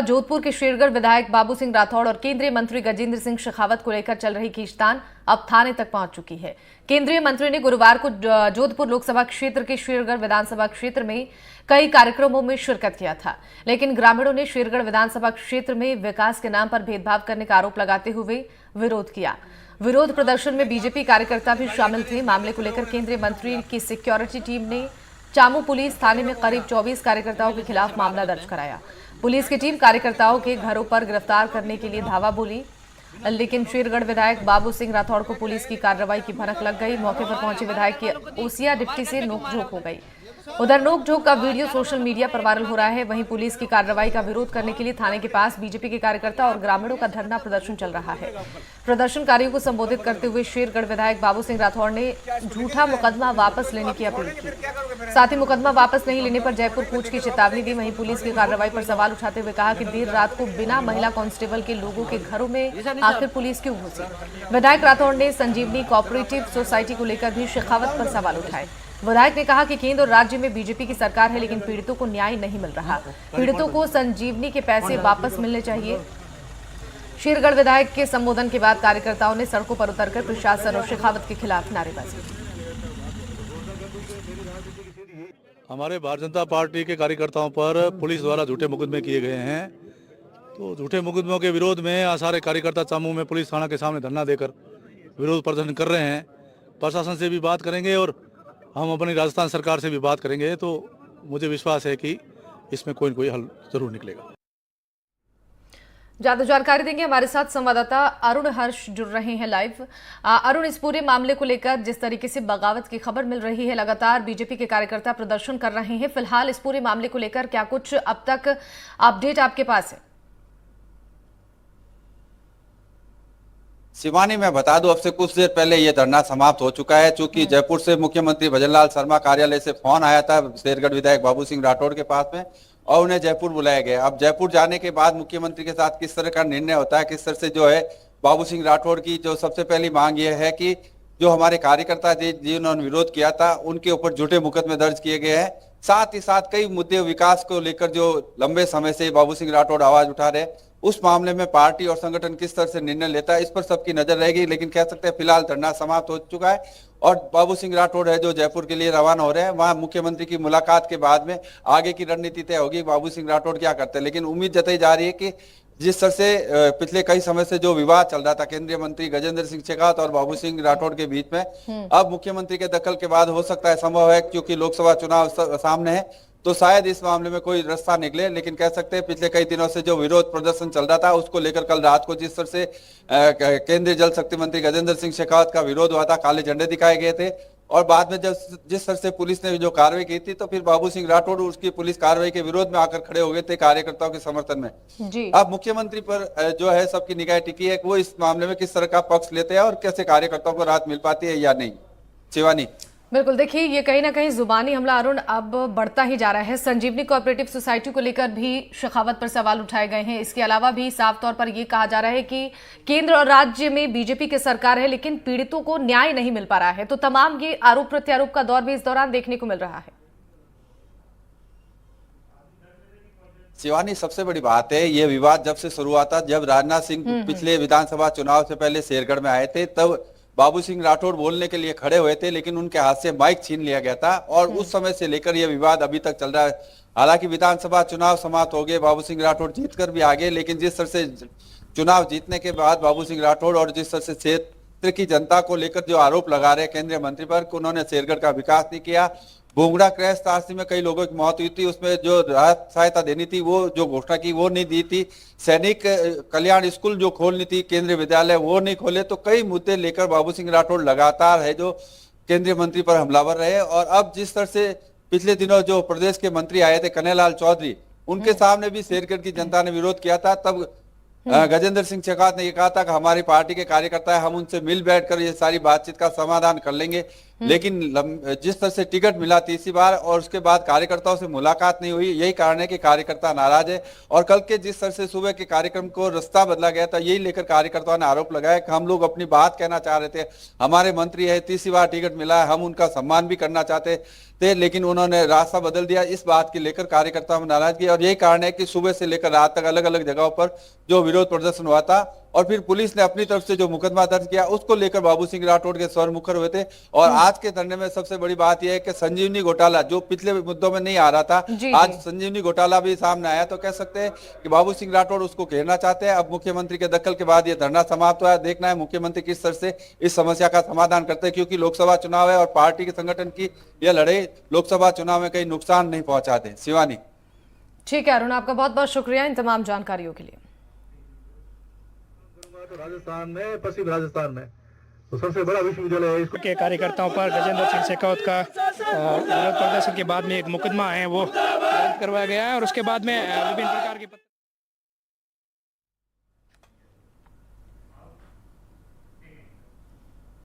जोधपुर के शेरगढ़ विधायक बाबू सिंह राठौड़ और केंद्रीय मंत्री गजेंद्र सिंह शेखावत को लेकर चल रही खींचतान अब थाने तक पहुंच चुकी है। केंद्रीय मंत्री ने गुरुवार को जोधपुर लोकसभा क्षेत्र के शेरगढ़ विधानसभा क्षेत्र में कई कार्यक्रमों में शिरकत किया था, लेकिन ग्रामीणों ने शेरगढ़ विधानसभा क्षेत्र में विकास के नाम पर भेदभाव करने का आरोप लगाते हुए विरोध किया। विरोध प्रदर्शन में बीजेपी कार्यकर्ता भी शामिल थे। मामले को लेकर केंद्रीय मंत्री की सिक्योरिटी टीम ने चामू पुलिस थाने में करीब 24 कार्यकर्ताओं के खिलाफ मामला दर्ज कराया। पुलिस की टीम कार्यकर्ताओं के घरों पर गिरफ्तार करने के लिए धावा बोली, लेकिन शेरगढ़ विधायक बाबू सिंह राठौड़ को पुलिस की कार्रवाई की भनक लग गई। मौके पर पहुंचे विधायक की ओसिया डिप्टी से नोकझोंक हो गई। उधर नोकझोंक का वीडियो सोशल मीडिया पर वायरल हो रहा है। वहीं पुलिस की कार्रवाई का विरोध करने के लिए थाने के पास बीजेपी के कार्यकर्ता और ग्रामीणों का धरना प्रदर्शन चल रहा है। प्रदर्शनकारियों को संबोधित करते हुए शेरगढ़ विधायक बाबू सिंह राठौड़ ने झूठा मुकदमा वापस लेने की अपील की। साथ ही मुकदमा वापस नहीं लेने पर जयपुर कूच की चेतावनी दी। वहीं पुलिस की कार्रवाई पर सवाल उठाते हुए कहा कि देर रात को बिना महिला कांस्टेबल के लोगों के घरों में आखिर पुलिस क्यों घुसी। विधायक राठौड़ ने संजीवनी कोऑपरेटिव सोसाइटी को लेकर भी शेखावत पर सवाल उठाए। विधायक ने कहा कि केंद्र और राज्य में बीजेपी की सरकार है, लेकिन पीड़ितों को न्याय नहीं मिल रहा। पीड़ितों को संजीवनी के पैसे वापस मिलने चाहिए। शेरगढ़ विधायक के संबोधन के बाद कार्यकर्ताओं ने सड़कों पर उतरकर प्रशासन और शेखावत के खिलाफ नारेबाजी की। हमारे भारतीय जनता पार्टी के कार्यकर्ताओं पर पुलिस द्वारा झूठे मुकदमे किए गए हैं, तो झूठे मुकदमों के विरोध में सारे कार्यकर्ता चामू में पुलिस थाना के सामने धरना देकर विरोध प्रदर्शन कर रहे हैं। प्रशासन से भी बात करेंगे और हम अपनी राजस्थान सरकार से भी बात करेंगे, तो मुझे विश्वास है कि इसमें कोई न कोई हल जरूर निकलेगा। ज्यादा जानकारी देंगे हमारे साथ संवाददाता अरुण हर्ष जुड़ रहे हैं लाइव। अरुण, इस पूरे मामले को लेकर जिस तरीके से बगावत की खबर मिल रही है, लगातार बीजेपी के कार्यकर्ता प्रदर्शन कर रहे हैं। फिलहाल इस पूरे मामले को लेकर क्या कुछ अब तक अपडेट आपके पास है? शिवानी, मैं बता दूं, अब से कुछ देर पहले ये धरना समाप्त हो चुका है। चूंकि जयपुर से मुख्यमंत्री भजनलाल शर्मा कार्यालय से फोन आया था शेरगढ़ विधायक बाबू सिंह राठौड़ के पास में और उन्हें जयपुर बुलाया गया। अब जयपुर जाने के बाद मुख्यमंत्री के साथ किस तरह का निर्णय होता है, किस तरह से जो है बाबू सिंह राठौड़ की जो सबसे पहली मांग यह है कि जो हमारे कार्यकर्ता जिन्होंने विरोध किया था उनके ऊपर झूठे मुकदमे दर्ज किए गए हैं। साथ ही साथ कई मुद्दे विकास को लेकर जो लंबे समय से बाबू सिंह राठौड़ आवाज उठा रहे, उस मामले में पार्टी और संगठन किस तरह से निर्णय लेता है, इस पर सबकी नजर रहेगी। लेकिन कह सकते हैं फिलहाल धरना समाप्त हो चुका है और बाबू सिंह राठौड़ है जो जयपुर के लिए रवाना हो रहे हैं। वहां मुख्यमंत्री की मुलाकात के बाद में आगे की रणनीति तय होगी, बाबू सिंह राठौड़ क्या करते हैं। लेकिन उम्मीद जताई जा रही है कि जिस तरह से पिछले कई समय से जो विवाद चल रहा था केंद्रीय मंत्री गजेंद्र सिंह शेखावत और बाबू सिंह राठौड़ के बीच में, अब मुख्यमंत्री के दखल के बाद हो सकता है, संभव है, क्योंकि लोकसभा चुनाव सामने है, तो शायद इस मामले में कोई रास्ता निकले। लेकिन कह सकते हैं पिछले कई दिनों से जो विरोध प्रदर्शन चल रहा था उसको लेकर कल रात को जिस तरह से केंद्रीय जल शक्ति मंत्री गजेंद्र सिंह शेखावत का विरोध हुआ था, काले झंडे दिखाए गए थे और बाद में जब जिस तरह से पुलिस ने जो कार्रवाई की थी, तो फिर बाबू सिंह राठौड़ उसकी पुलिस कार्रवाई के विरोध में आकर खड़े हो गए थे कार्यकर्ताओं के समर्थन में जी। अब मुख्यमंत्री पर जो है सबकी निगाह टिकी है कि वो इस मामले में किस तरह का पक्ष लेते हैं और कैसे कार्यकर्ताओं को राहत मिल पाती है या नहीं। शिवानी, बिल्कुल, देखिए ये कहीं ना कहीं जुबानी हमला अरुण अब बढ़ता ही जा रहा है। संजीवनी कोऑपरेटिव सोसाइटी को लेकर भी शेखावत पर सवाल उठाए गए हैं। इसके अलावा भी साफ तौर पर यह कहा जा रहा है कि केंद्र और राज्य में बीजेपी की सरकार है, लेकिन पीड़ितों को न्याय नहीं मिल पा रहा है। तो तमाम ये आरोप प्रत्यारोप का दौर भी इस दौरान देखने को मिल रहा है। शिवानी, सबसे बड़ी बात है ये विवाद जब से शुरू हुआ था, जब राजनाथ सिंह पिछले विधानसभा चुनाव से पहले शेरगढ़ में आए थे, तब बाबू सिंह राठौड़ बोलने के लिए खड़े हुए थे, लेकिन उनके हाथ से माइक छीन लिया गया था और उस समय से लेकर यह विवाद अभी तक चल रहा है। हालांकि विधानसभा चुनाव समाप्त हो गए, बाबू सिंह राठौड़ जीतकर भी आगे, लेकिन जिस तरह से चुनाव जीतने के बाद बाबू सिंह राठौड़ और जिस तरह से क्षेत्र की जनता को लेकर जो आरोप लगा रहे केंद्रीय मंत्री पर कि उन्होंने शेरगढ़ का विकास नहीं किया, भोंगड़ा क्रैश त्रासदी में कई लोगों की मौत हुई थी, उसमें जो राहत सहायता देनी थी वो जो घोषणा की वो नहीं दी थी, सैनिक कल्याण स्कूल जो खोलनी थी, केंद्रीय विद्यालय वो नहीं खोले, तो कई मुद्दे लेकर बाबू सिंह राठौड़ लगातार है जो केंद्रीय मंत्री पर हमलावर रहे। और अब जिस तरह से पिछले दिनों जो प्रदेश के मंत्री आए थे कन्हैयालाल चौधरी, उनके सामने भी शेरगढ़ की जनता ने विरोध किया था। तब गजेंद्र सिंह शेखावत ने यह कहा था कि हमारी पार्टी के कार्यकर्ता है, हम उनसे मिल बैठकर ये सारी बातचीत का समाधान कर लेंगे। लेकिन जिस तरह से टिकट मिला तीसरी बार और उसके बाद कार्यकर्ताओं से मुलाकात नहीं हुई, यही कारण है कि कार्यकर्ता नाराज है। और कल के जिस तरह से सुबह के कार्यक्रम को रास्ता बदला गया था, यही लेकर कार्यकर्ताओं ने आरोप लगाया कि हम लोग अपनी बात कहना चाह रहे थे, हमारे मंत्री है, तीसरी बार टिकट मिला है, हम उनका सम्मान भी करना चाहते थे, लेकिन उन्होंने रास्ता बदल दिया। इस बात की लेकर कार्यकर्ताओं में नाराजगी, और यही कारण है कि सुबह से लेकर रात तक अलग अलग जगहों पर जो विरोध प्रदर्शन हुआ था, और फिर पुलिस ने अपनी तरफ से जो मुकदमा दर्ज किया उसको लेकर बाबू सिंह राठौड़ के स्वर मुखर हुए थे। और आज के धरने में सबसे बड़ी बात यह है कि संजीवनी घोटाला जो पिछले मुद्दों में नहीं आ रहा था, आज संजीवनी घोटाला भी सामने आया, तो कह सकते हैं कि बाबू सिंह राठौड़ उसको घेरना चाहते हैं। अब मुख्यमंत्री के दखल के बाद यह धरना समाप्त हुआ है। देखना है मुख्यमंत्री किस तरह से इस समस्या का समाधान करते हैं, क्योंकि लोकसभा चुनाव है और पार्टी के संगठन की यह लड़ाई लोकसभा चुनाव में कहीं नुकसान नहीं पहुंचाते। शिवानी। ठीक है अरुण, आपका बहुत बहुत शुक्रिया इन तमाम जानकारियों के लिए। तो राजस्थान में, पश्चिम राजस्थान में तो सबसे बड़ा विश्वविद्यालय है। इसको के कार्यकर्ताओं पर गजेंद्र सिंह शेखावत का विरोध प्रदर्शन के बाद में एक मुकदमा है वो दर्ज करवाया गया है, और उसके बाद में विभिन्न प्रकार की